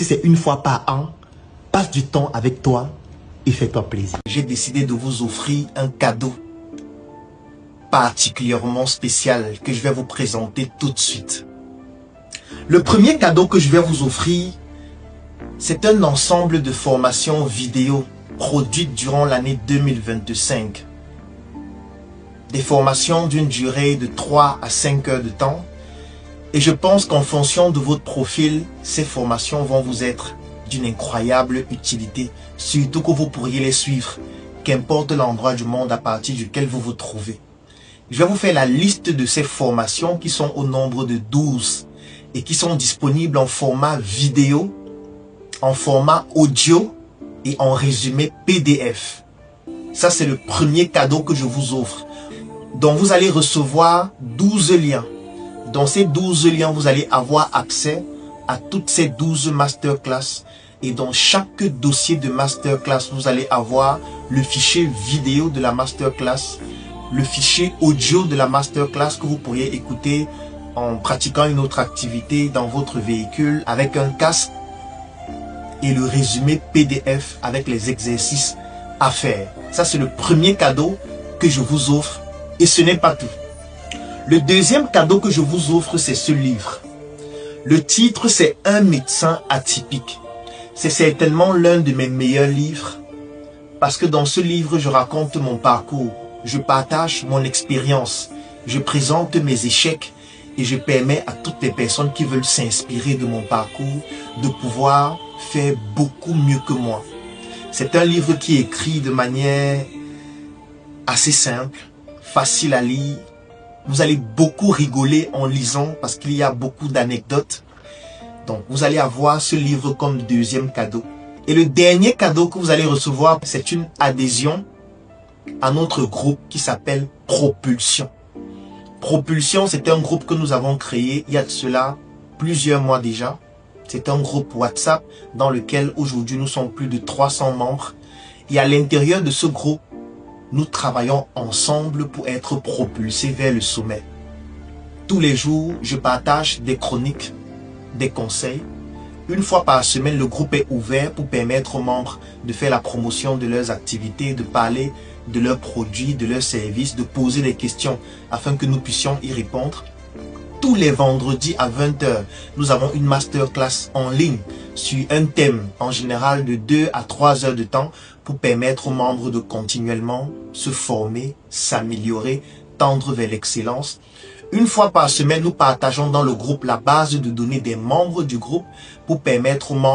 Si c'est une fois par an, passe du temps avec toi et fais-toi plaisir. J'ai décidé de vous offrir un cadeau particulièrement spécial que je vais vous présenter tout de suite. Le premier cadeau que je vais vous offrir, c'est un ensemble de formations vidéo produites durant l'année 2025. Des formations d'une durée de 3 à 5 heures de temps. Et je pense qu'en fonction de votre profil, ces formations vont vous être d'une incroyable utilité. Surtout que vous pourriez les suivre, qu'importe l'endroit du monde à partir duquel vous vous trouvez. Je vais vous faire la liste de ces formations qui sont au nombre de 12 et qui sont disponibles en format vidéo, en format audio et en résumé PDF. Ça, c'est le premier cadeau que je vous offre. Donc, vous allez recevoir 12 liens. Dans ces 12 liens, vous allez avoir accès à toutes ces 12 masterclass. Et dans chaque dossier de masterclass, vous allez avoir le fichier vidéo de la masterclass, le fichier audio de la masterclass que vous pourriez écouter en pratiquant une autre activité dans votre véhicule avec un casque et le résumé PDF avec les exercices à faire. Ça, c'est le premier cadeau que je vous offre et ce n'est pas tout. Le deuxième cadeau que je vous offre, c'est ce livre. Le titre, c'est Un médecin atypique. C'est certainement l'un de mes meilleurs livres parce que dans ce livre, je raconte mon parcours, je partage mon expérience, je présente mes échecs et je permets à toutes les personnes qui veulent s'inspirer de mon parcours de pouvoir faire beaucoup mieux que moi. C'est un livre qui est écrit de manière assez simple, facile à lire. Vous allez beaucoup rigoler en lisant parce qu'il y a beaucoup d'anecdotes. Donc, vous allez avoir ce livre comme deuxième cadeau. Et le dernier cadeau que vous allez recevoir, c'est une adhésion à notre groupe qui s'appelle Propulsion. Propulsion, c'est un groupe que nous avons créé il y a de cela plusieurs mois déjà. C'est un groupe WhatsApp dans lequel aujourd'hui nous sommes plus de 300 membres. Et à l'intérieur de ce groupe, nous travaillons ensemble pour être propulsés vers le sommet. Tous les jours, je partage des chroniques, des conseils. Une fois par semaine, le groupe est ouvert pour permettre aux membres de faire la promotion de leurs activités, de parler de leurs produits, de leurs services, de poser des questions afin que nous puissions y répondre. Tous les vendredis à 20 h, nous avons une masterclass en ligne sur un thème en général de 2 à 3 heures de temps pour permettre aux membres de continuellement se former, s'améliorer, tendre vers l'excellence. Une fois par semaine, nous partageons dans le groupe la base de données des membres du groupe pour permettre aux membres